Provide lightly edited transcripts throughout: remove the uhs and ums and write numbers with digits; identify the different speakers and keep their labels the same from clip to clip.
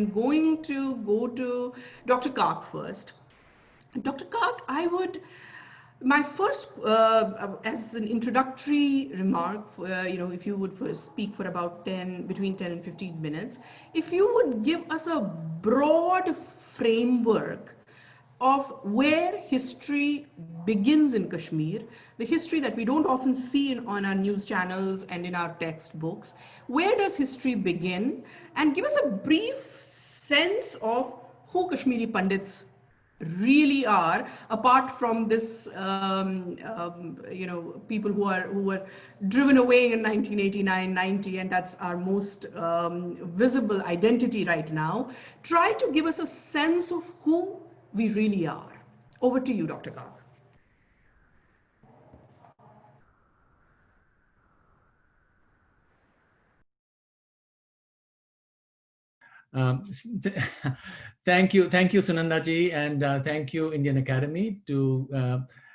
Speaker 1: I'm going to go to Dr. Kark first. Dr. Kark, my first, as an introductory remark, if you would first speak for about between 10 and 15 minutes, if you would give us a broad framework of where history begins in Kashmir, the history that we don't often see on our news channels and in our textbooks. Where does history begin? And give us a brief sense of who Kashmiri Pandits really are, apart from this, people who were driven away in 1989-90, and that's our most visible identity right now. Try to give us a sense of who we really are. Over to you, Dr. Kark.
Speaker 2: Thank you, Sunanda ji, and thank you, Indian Academy, to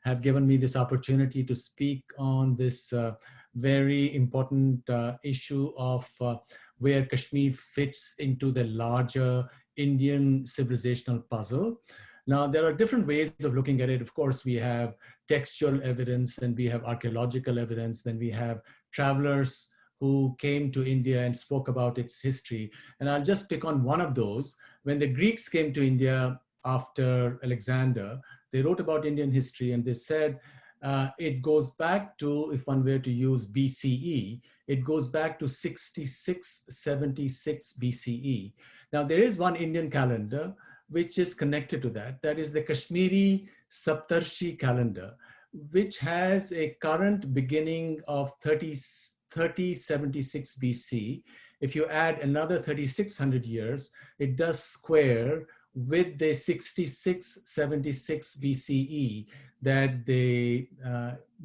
Speaker 2: have given me this opportunity to speak on this very important issue of where Kashmir fits into the larger Indian civilizational puzzle. Now, there are different ways of looking at it. Of course, we have textual evidence, and we have archaeological evidence, then we have travelers who came to India and spoke about its history. And I'll just pick on one of those. When the Greeks came to India after Alexander, they wrote about Indian history, and they said it goes back to, if one were to use BCE, it goes back to 6676 BCE. Now, there is one Indian calendar which is connected to that. That is the Kashmiri Saptarshi calendar, which has a current beginning of 3076 BC. If you add another 3600 years, it does square with the 6676 BCE that the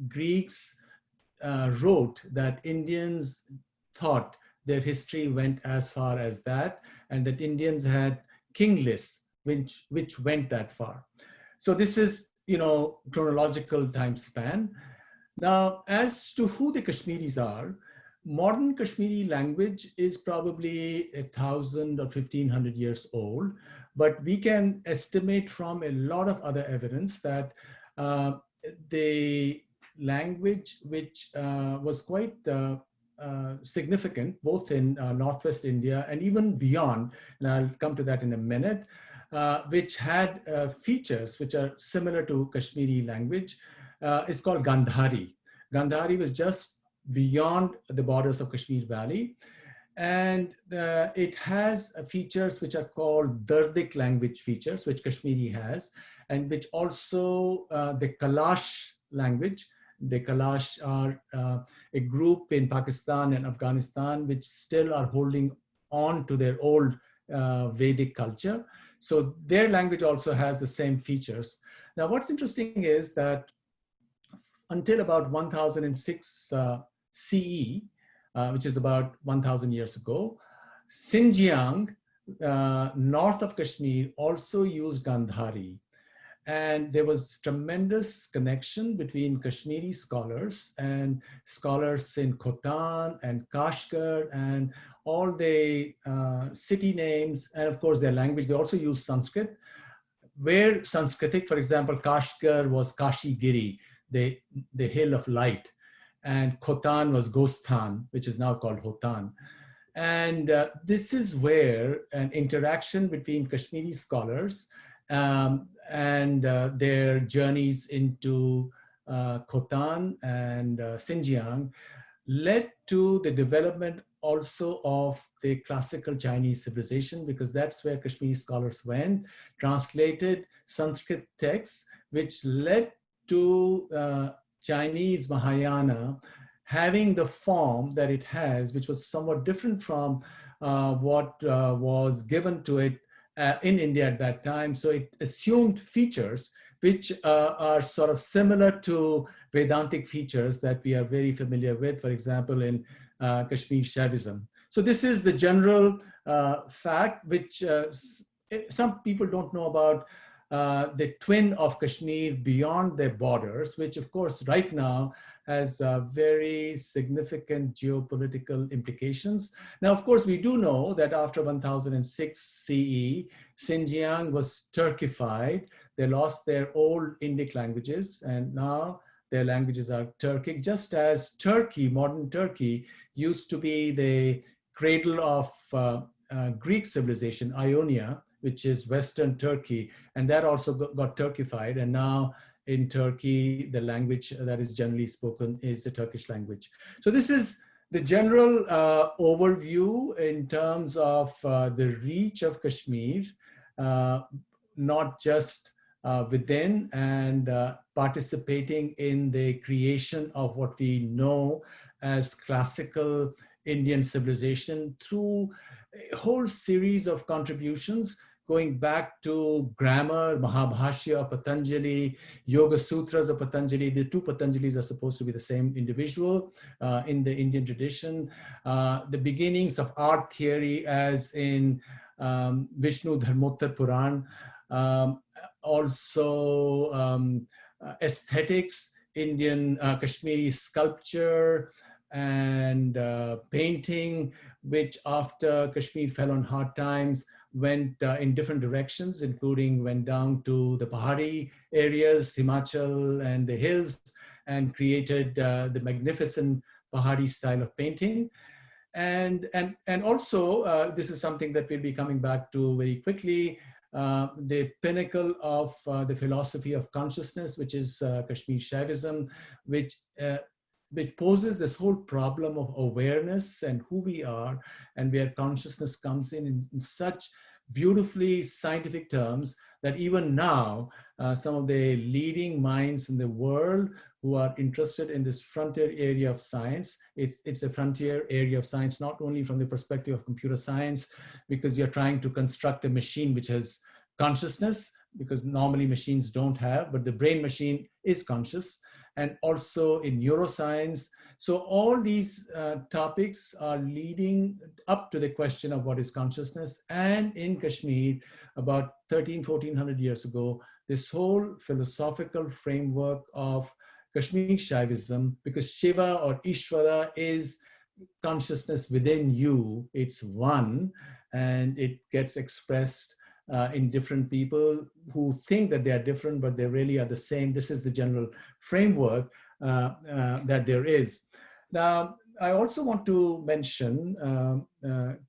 Speaker 2: Greeks wrote, that Indians thought their history went as far as that, and that Indians had king lists which went that far. So this is, chronological time span. Now, as to who the Kashmiris are, modern Kashmiri language is probably 1,000 or 1,500 years old, but we can estimate from a lot of other evidence that the language, which was quite significant both in Northwest India and even beyond, and I'll come to that in a minute, which had features which are similar to Kashmiri language, is called Gandhari. Gandhari was just beyond the borders of Kashmir Valley, and it has features which are called Dardic language features, which Kashmiri has, and which also the Kalash language. The Kalash are a group in Pakistan and Afghanistan which still are holding on to their old Vedic culture. So their language also has the same features. Now, what's interesting is that until about 1006 CE, which is about 1,000 years ago, Xinjiang, north of Kashmir, also used Gandhari. And there was tremendous connection between Kashmiri scholars and scholars in Khotan and Kashgar and all the city names, and of course their language. They also use Sanskrit. Where Sanskritic, for example, Kashgar was Kashi Giri, the hill of light, and Khotan was Gosthan, which is now called Hotan. And this is where an interaction between Kashmiri scholars and their journeys into Khotan and Xinjiang led to the development also of the classical Chinese civilization, because that's where Kashmiri scholars went, translated Sanskrit texts, which led to Chinese Mahayana having the form that it has, which was somewhat different from what was given to it in India at that time. So it assumed features which are sort of similar to Vedantic features that we are very familiar with, for example, in Kashmir Shaivism. So this is the general fact which some people don't know about the twin of Kashmir beyond their borders, which of course right now has very significant geopolitical implications. Now, of course, we do know that after 1006 CE, Xinjiang was Turkified. They lost their old Indic languages, and now their languages are Turkic, just as Turkey, modern Turkey, used to be the cradle of Greek civilization, Ionia, which is Western Turkey, and that also got Turkified. And now in Turkey, the language that is generally spoken is the Turkish language. So this is the general overview in terms of the reach of Kashmir, not just within and participating in the creation of what we know as classical Indian civilization through a whole series of contributions going back to grammar, Mahabhashya, Patanjali, Yoga Sutras of Patanjali. The two Patanjalis are supposed to be the same individual in the Indian tradition. The beginnings of art theory as in Vishnu Dharmottar Puran, also aesthetics, Indian Kashmiri sculpture and painting, which after Kashmir fell on hard times, went in different directions, including went down to the Pahari areas, Himachal and the hills, and created the magnificent Pahari style of painting. And also, this is something that we'll be coming back to very quickly, the pinnacle of the philosophy of consciousness, which is Kashmir Shaivism, which poses this whole problem of awareness and who we are, and where consciousness comes in such beautifully scientific terms that even now, some of the leading minds in the world who are interested in this frontier area of science, it's a frontier area of science, not only from the perspective of computer science, because you're trying to construct a machine which has consciousness, because normally machines don't have, but the brain machine is conscious, and also in neuroscience. So all these topics are leading up to the question of what is consciousness. And in Kashmir, about 1400 years ago, this whole philosophical framework of Kashmir Shaivism, because Shiva or Ishvara is consciousness within you, it's one, and it gets expressed in different people who think that they are different, but they really are the same. This is the general framework that there is. Now, I also want to mention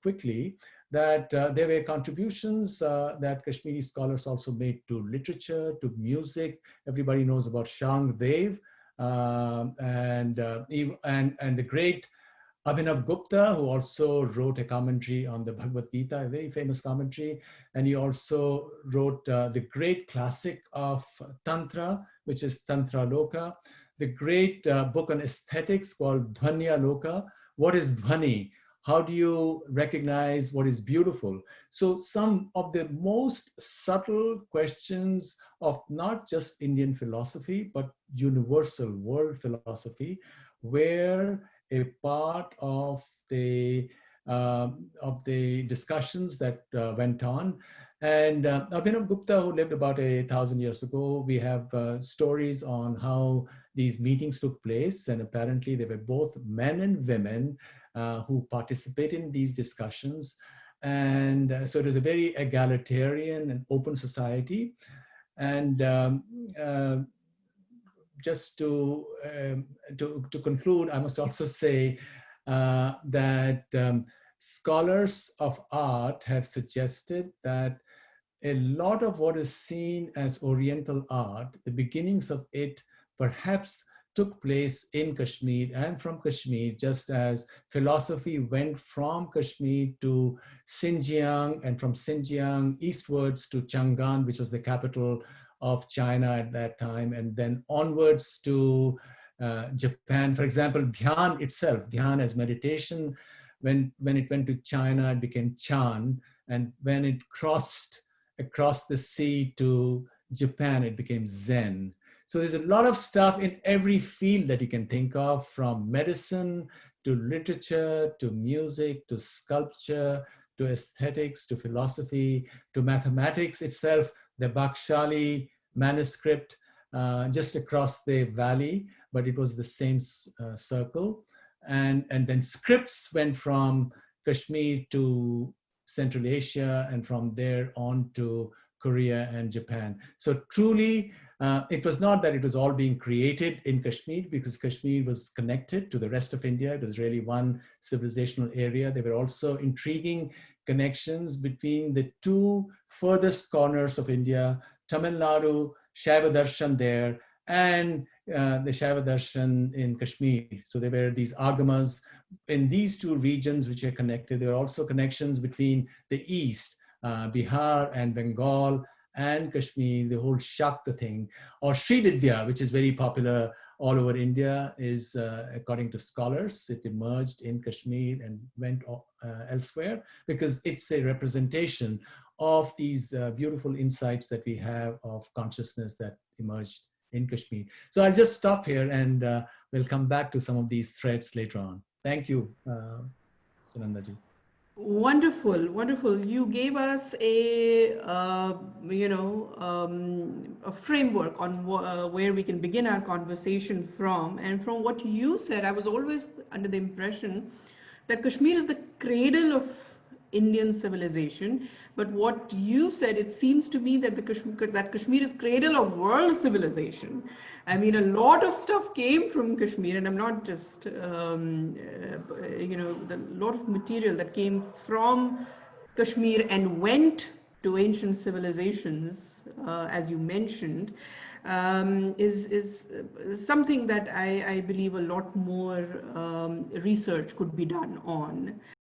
Speaker 2: quickly that there were contributions that Kashmiri scholars also made to literature, to music. Everybody knows about Shang Dev and the great Abhinav Gupta, who also wrote a commentary on the Bhagavad Gita, a very famous commentary. And he also wrote the great classic of Tantra, which is Tantra Loka, the great book on aesthetics called Dhvanya Loka. What is Dhvani? How do you recognize what is beautiful? So some of the most subtle questions of not just Indian philosophy, but universal world philosophy, where a part of the discussions that went on. And Abhinav Gupta, who lived about 1,000 years ago, we have stories on how these meetings took place. And apparently they were both men and women who participated in these discussions. And so it is a very egalitarian and open society. And just to conclude, I must also say that scholars of art have suggested that a lot of what is seen as Oriental art, the beginnings of it perhaps took place in Kashmir and from Kashmir, just as philosophy went from Kashmir to Xinjiang and from Xinjiang eastwards to Chang'an, which was the capital of China at that time, and then onwards to Japan. For example, Dhyan itself, Dhyan as meditation, when it went to China, it became Chan, and when it crossed across the sea to Japan, it became Zen. So there's a lot of stuff in every field that you can think of, from medicine to literature, to music, to sculpture, to aesthetics, to philosophy, to mathematics itself. the Bakshali manuscript just across the valley, but it was the same circle. And then scripts went from Kashmir to Central Asia, and from there on to Korea and Japan. So truly, it was not that it was all being created in Kashmir, because Kashmir was connected to the rest of India. It was really one civilizational area. There were also intriguing connections between the two furthest corners of India, Tamil Nadu, Shaiva Darshan there, and the Shaiva Darshan in Kashmir. So there were these agamas in these two regions which are connected. There are also connections between the East, Bihar and Bengal and Kashmir, the whole Shakta thing, or Srividya, which is very popular all over India, is, according to scholars, it emerged in Kashmir and went elsewhere, because it's a representation of these beautiful insights that we have of consciousness that emerged in Kashmir. So I'll just stop here, and we'll come back to some of these threads later on. Thank you, Sunandaji.
Speaker 1: Wonderful, wonderful. You gave us a, a framework on where we can begin our conversation from. And from what you said, I was always under the impression that Kashmir is the cradle of Indian civilization. But what you said, it seems to me that that Kashmir is cradle of world civilization. I mean, a lot of stuff came from Kashmir, and I'm not just, the lot of material that came from Kashmir and went to ancient civilizations, as you mentioned, is something that I believe a lot more research could be done on.